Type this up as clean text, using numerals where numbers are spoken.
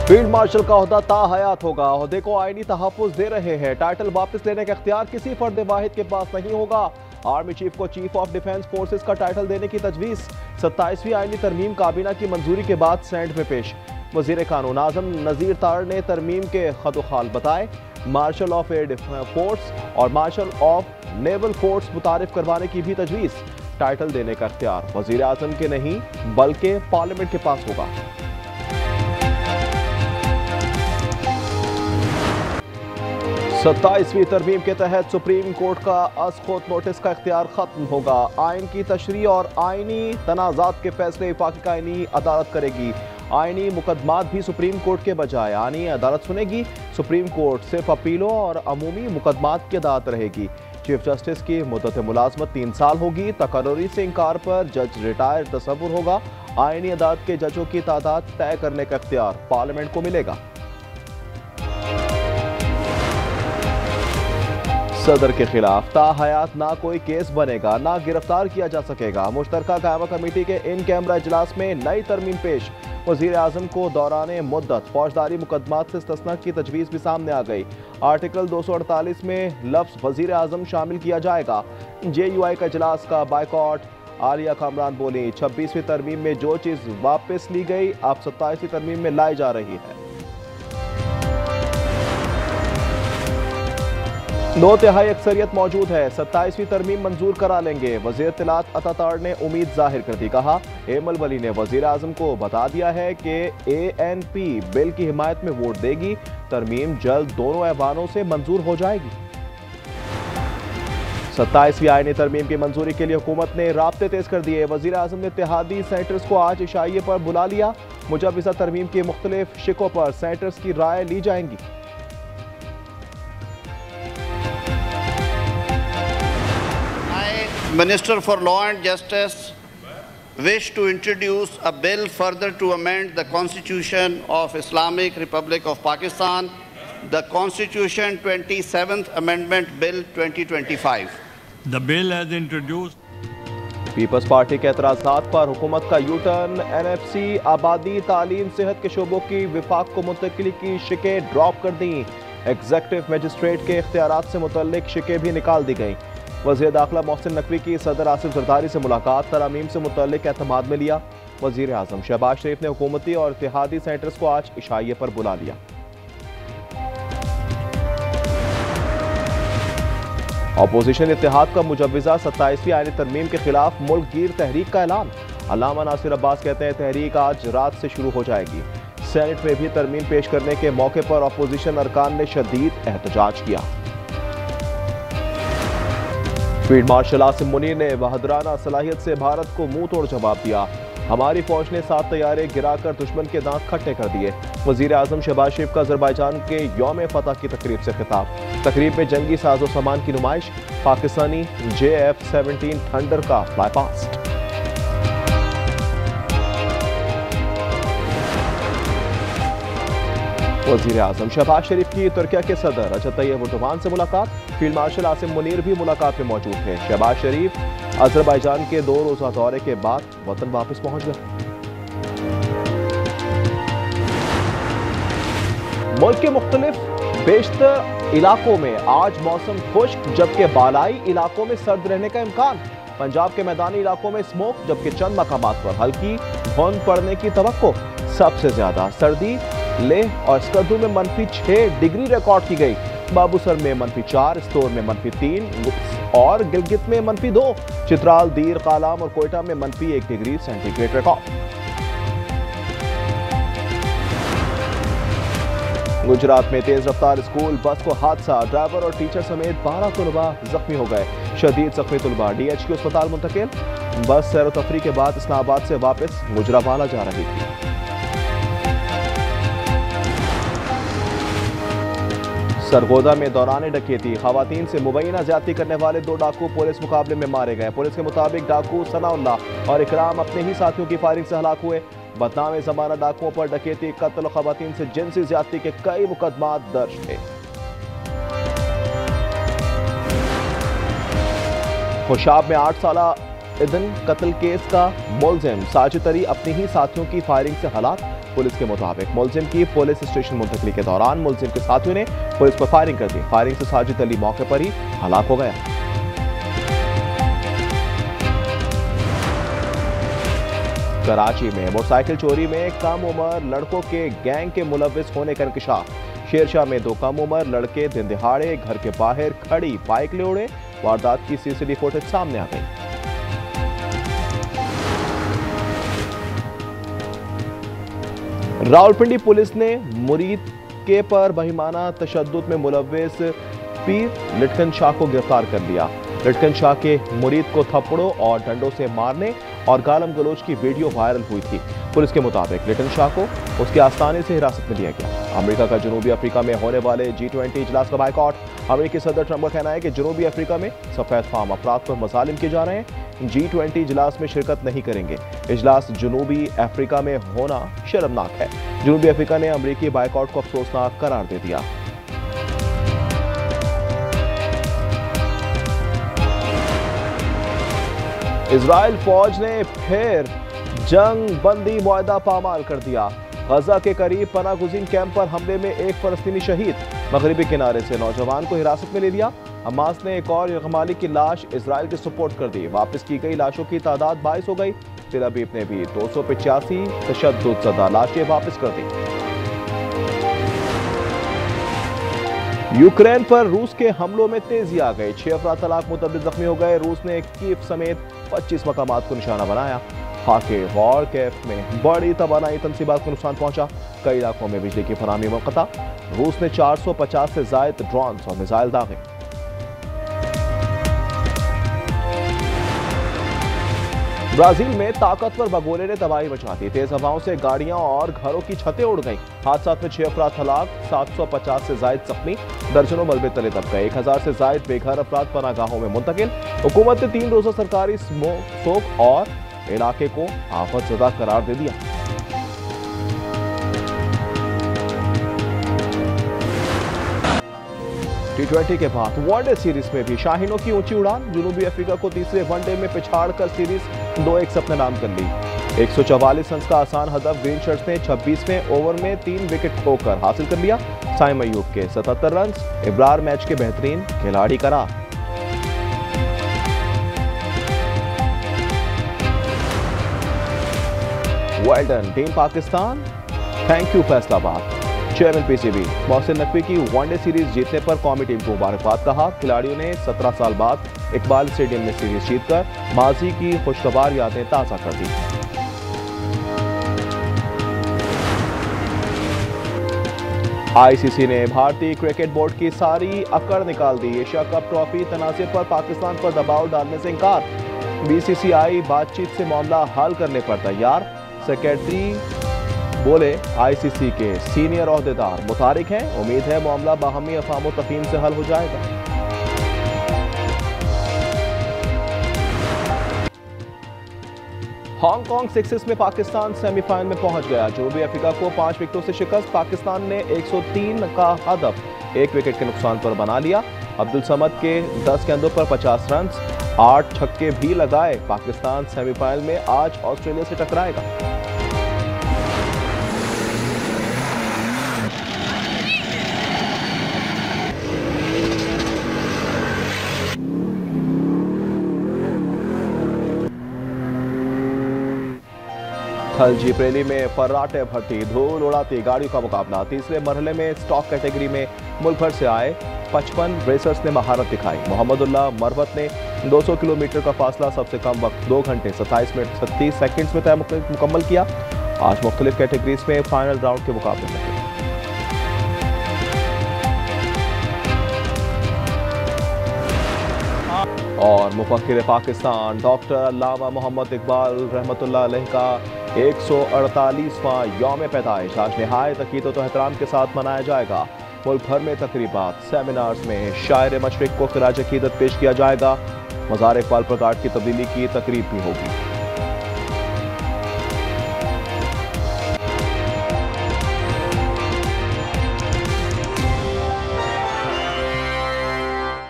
Field marshal का ओहदा ताहयात होगा। ओहदे को आईनी तहफ़्फ़ुज़ दे रहे हैं। टाइटल वापस लेने का इख्तियार किसी फर्द वाहिद के पास नहीं होगा। आर्मी चीफ को चीफ ऑफ डिफेंस फोर्सेस का टाइटल देने की तजवीज़। 27वीं आईनी तरमीम काबीना की मंजूरी के बाद सेनेट में पेश। वज़ीर कानून आज़म नज़ीर तार ने तरमीम के खदोखाल बताए। मार्शल ऑफ एयर फोर्स और मार्शल ऑफ नेवल फोर्स मुतारिफ करवाने की भी तजवीज़। टाइटल देने का इख्तियार वज़ीर आज़म के नहीं बल्कि पार्लियामेंट के पास होगा। 27वीं तरमीम के तहत सुप्रीम कोर्ट का अज़-खुद नोटिस का इख्तियार खत्म होगा। आइन की तशरीह और आइनी तनाज़ात के फैसले वफाकी आइनी अदालत करेगी। आइनी मुकदमात भी सुप्रीम कोर्ट के बजाय आइनी अदालत सुनेगी। सुप्रीम कोर्ट सिर्फ अपीलों और अमूमी मुकदमात की अदालत रहेगी। चीफ जस्टिस की मुद्दत मुलाजमत 3 साल होगी। तकर्री से इनकार पर जज रिटायर तस्वुर होगा। आइनी अदालत के जजों की तादाद तय करने का इख्तियार पार्लियामेंट को मिलेगा। सदर के खिलाफ ताहयात ना कोई केस बनेगा, ना गिरफ्तार किया जा सकेगा। मुश्तरका कायमा कमेटी के इन कैमरा इजलास में नई तरमीम पेश। वज़ीर आज़म को दौरान मुद्दत फौजदारी मुकदमात से इस्तिस्ना की तजवीज़ भी सामने आ गई। आर्टिकल 248 में लफ्ज़ वज़ीर आज़म शामिल किया जाएगा। JUI का इजलास का बाइकॉट। आलिया कामरान बोली, 26वीं तरमीम में जो चीज़ वापस ली गई अब 27वीं तरमीम में लाई जा रही है। 9 तिहाई अक्सरियत मौजूद है। 27वीं तरमीम मंजूर करा लेंगे। वज़ीर इत्तलात अतातार ने उम्मीद जाहिर कर दी। कहा, एमल वली ने वज़ीर आज़म को बता दिया है कि ANP बिल की हिमायत में वोट देगी। तरमीम जल्द दोनों ऐवानों से मंजूर हो जाएगी। 27वीं आईनी तरमीम की मंजूरी के लिए हुकूमत ने राब्ते तेज कर दिए। वज़ीर आज़म ने इत्तेहादी सेनेटर्स को आज इशाइये पर बुला लिया। मुजव्विज़ा तरमीम के मुख्तलिफ शिकों पर सेनेटर्स की राय ली जाएंगी। Minister for Law and Justice wish to introduce a bill further to amend the Constitution of Islamic Republic of Pakistan, the Constitution 27th Amendment Bill 2025. The bill has introduced. Peoples party के एतराज़ात पर हुकूमत का U turn. NFC आबादी, तालीम, सेहत के शोबों की विफाक को मुंतकिली की शिकें ड्रॉप कर दी। एग्जेक्टिव मजिस्ट्रेट के इख्तियारात से मुतल्लिक शिकें भी निकाल दी गईं। वज़ीर दाखिला मोहसिन नकवी की सदर आसिफ जरदारी से मुलाकात। तरामीम से मुतल्लिक एतमाद में लिया। वज़ीर आज़म शहबाज शरीफ ने हुकूमती और इत्तेहादी सेनेटर्स को आज इशाइये पर बुला लिया। अपोजिशन इत्तेहाद का मुजव्विज़ा 27वीं आईनी तरमीम के खिलाफ मुल्क गिर तहरीक का ऐलान। अल्लामा नासिर अब्बास कहते हैं, तहरीक आज रात से शुरू हो जाएगी। सेनेट में भी तरमीम पेश करने के मौके पर अपोजिशन अरकान ने शदीद एहतजाज किया। फील्ड मार्शल आसिम मुनीर ने बहादुराना सलाहियत से भारत को मुंह तोड़ जवाब दिया। हमारी फौज ने 7 तैयारे गिराकर दुश्मन के दांत खट्टे कर दिए। वज़ीर आज़म शहबाज शरीफ का अज़रबैजान के यौम फतह की तकरीब से खिताब। तकरीब में जंगी साजो सामान की नुमाइश। पाकिस्तानी JF-17 थंडर का फ्लाई पास्ट। वज़ीर आज़म शहबाज शरीफ की तुर्किया के सदर रजब तय्यब एर्दोगान से मुलाकात। फील्ड मार्शल आसिम मुनीर भी मुलाकात में मौजूद थे। शहबाज शरीफ अज़रबैजान के 2 रोज़ा दौरे के बाद वतन वापस पहुंच गए। मुल्क के मुख्तलिफ बेशतर इलाकों में आज मौसम खुश्क, जबकि बालाई इलाकों में सर्द रहने का इम्कान। पंजाब के मैदानी इलाकों में स्मोक, जबकि चंद मकामात पर हल्की धुंध पड़ने की तवक्को। सबसे ज्यादा सर्दी लेह और स्कर्दू में -6 डिग्री रिकॉर्ड की गई। बाबूसर में -4, स्टोर में -3 और गिलगित में -2। चित्राल, दीर, कालाम और कोयटा में -1 डिग्री सेंटीग्रेड रिकॉर्ड। गुजरात में तेज रफ्तार स्कूल बस को हादसा। ड्राइवर और टीचर समेत 12 तलबा जख्मी हो गए। शदीद जख्मी तलबा DHQ अस्पताल मुंतकिल। बस सैर तफरी के बाद इस्लामाबाद से वापस गुजरावाला जा रही थी। सरगोदा में दौरान डकैती, खवातीन से मुबैना ज्यादती करने वाले 2 डाकू पुलिस मुकाबले में मारे गए। पुलिस के मुताबिक डाकू सनाउल्लाह और इकराम अपने ही साथियों की फायरिंग से हलाक हुए। बदनाम जमाना डाकुओं पर डकैती, कत्ल और खवातीन से जिनसी ज्यादती के कई मुकदमात दर्ज थे। खुशाब में 8 साला इदन कत्ल केस का मुलजिम साजिद तरी अपनी ही साथियों की फायरिंग से हलाक। पुलिस के मुताबिक मुलजिम की पुलिस स्टेशन मुंतकली के दौरान मुलजिम के साथियों ने पुलिस पर फायरिंग कर दी। फायरिंग से साजिद अली मौके पर ही हलाक हो गया। कराची में मोटरसाइकिल चोरी में कम उम्र लड़कों के गैंग के मुलविस होने का इंकशाफ। शेरशाह में 2 कम उम्र लड़के दिन दिहाड़े घर के बाहर खड़ी बाइक ले उड़े। वारदात की सीसीटीवी फुटेज सामने आ गई। रावलपिंडी पुलिस ने मुरीद के पर बहिमाना तशद्दुद में मुलविस पीर लिटकन शाह को गिरफ्तार कर लिया। लिटकन शाह के मुरीद को थप्पड़ों और डंडों से मारने और गालम गलोच की वीडियो वायरल हुई थी। पुलिस के मुताबिक लिटकन शाह को उसके आस्थाने से हिरासत में लिया गया। अमेरिका का जनूबी अफ्रीका में होने वाले G20 इजलास का बायकॉट। अमेरिकी सदर ट्रंप का कहना है कि जनूबी अफ्रीका में सफेद फार्म अफराद पर मजालिम किए जा रहे हैं। G20 इजलास में शिरकत नहीं करेंगे। इजलास जनूबी अफ्रीका में होना शर्मनाक है। जनूबी अफ्रीका ने अमेरिकी बायकॉट को अफसोसनाक करार दे दिया। इजराइल फौज ने फिर जंग बंदी मुआहदा पामाल कर दिया। गजा के करीब पनागुज़ीन कैंप पर हमले में एक फलस्तीनी शहीद। मगरबी किनारे से नौजवान को हिरासत में ले लिया। हमास ने एक और यगमाली की लाश इजराइल के सुपुर्द कर दी। वापस की गई लाशों की तादाद 22 हो गई। तेल अवीव ने भी 285 तशद्दुदज़दा लाशें वापस कर दी। यूक्रेन पर रूस के हमलों में तेजी आ गई। 6 अफराद तलाक मुतअद्दिद जख्मी हो गए। रूस ने कीव समेत 25 मकामात को निशाना बनाया। हाके और कैफ में बड़ी तबानाई तनसीबात को नुकसान पहुंचा। कई इलाकों में बिजली की फराहमी मुनक़ता। रूस ने 450 से ज़ायद ड्रोन और मिसाइल दागे। ब्राजील में ताकतवर बगोले ने तबाही मचा दी। तेज हवाओं से गाड़ियां और घरों की छतें उड़ गईं। हादसा में 6 अफराद हलाक, 750 से जायद जख्मी, दर्जनों मलबे तले दब गए। 1000 से जायद बेघर अफराद पनागाहों में मुंतकिल। हुकूमत ने 3 रोजा सरकारी सोग और इलाके को आफतज़दा करार दे दिया। T20 के बाद वनडे सीरीज में भी शाहीनों की ऊंची उड़ान। जनूबी अफ्रीका को तीसरे वनडे में पिछाड़कर सीरीज 2-1 से अपने नाम कर ली। 144 रन का आसान हदफ ग्रीन शर्ट्स ने 26वें ओवर में 3 विकेट खोकर हासिल कर लिया। साइम अयूब के 77 रन। इब्रार मैच के बेहतरीन खिलाड़ी करार। Well done team Pakistan, thank you Faisalabad. Chairman PCB Mohsin Naqvi की वनडे सीरीज जीतने पर कौमी टीम को मुबारकबाद कहा। खिलाड़ियों ने 17 साल बाद इकबाल स्टेडियम में सीरीज जीतकर माजी की खुशगवार यादें ताज़ा कर दी। आईसीसी ने भारतीय क्रिकेट बोर्ड की सारी अकड़ निकाल दी। एशिया कप ट्रॉफी तनाज़ुर पर पाकिस्तान पर दबाव डालने से इंकार। बीसीसीआई बातचीत से मामला हल करने पर तैयार। सेक्रेटरी बोले आईसीसी के सीनियर ओहदेदार मुतारिक हैं। उम्मीद है मामला बाहमी अफाम तफहीम से हल हो जाएगा। हांगकांग 6 में पाकिस्तान सेमीफाइनल में पहुंच गया। जनूबी अफ्रीका को 5 विकेटों से शिकस्त। पाकिस्तान ने 103 का हदफ 1 विकेट के नुकसान पर बना लिया। अब्दुल समद के 10 गेंदों पर 50 रन, 8 छक्के भी लगाए। पाकिस्तान सेमीफाइनल में आज ऑस्ट्रेलिया से टकराएगा। खलजी प्रेली में फर्राटे भरती धूल उड़ाती गाड़ियों का मुकाबला। तीसरे मरहले में स्टॉक कैटेगरी में मुल्क भर से आए 55 रेसर्स ने महारत दिखाई। मोहम्मदुल्लाह मरवत ने 200 किलोमीटर का फासला सबसे कम वक्त 2 घंटे 27 मिनट 36 सेकंड्स में तय मुकम्मल किया। आज मुख्तलिफ कैटेगरीज में फाइनल राउंड के मुकाबले होंगे। और मुफक्किर पाकिस्तान डॉक्टर अल्लामा मोहम्मद इकबाल रहमतुल्लाह अलैह का 148वां यौम पैदाइश आज निहायत अकीदत और एहतराम के साथ मनाया जाएगा। मुल्क भर में तकरीबात, सेमिनार्स में शायर मशरिक को खिराज अकीदत पेश किया जाएगा। मज़ार इकबाल पर गार्ड की तब्दीली की तकरीब भी होगी।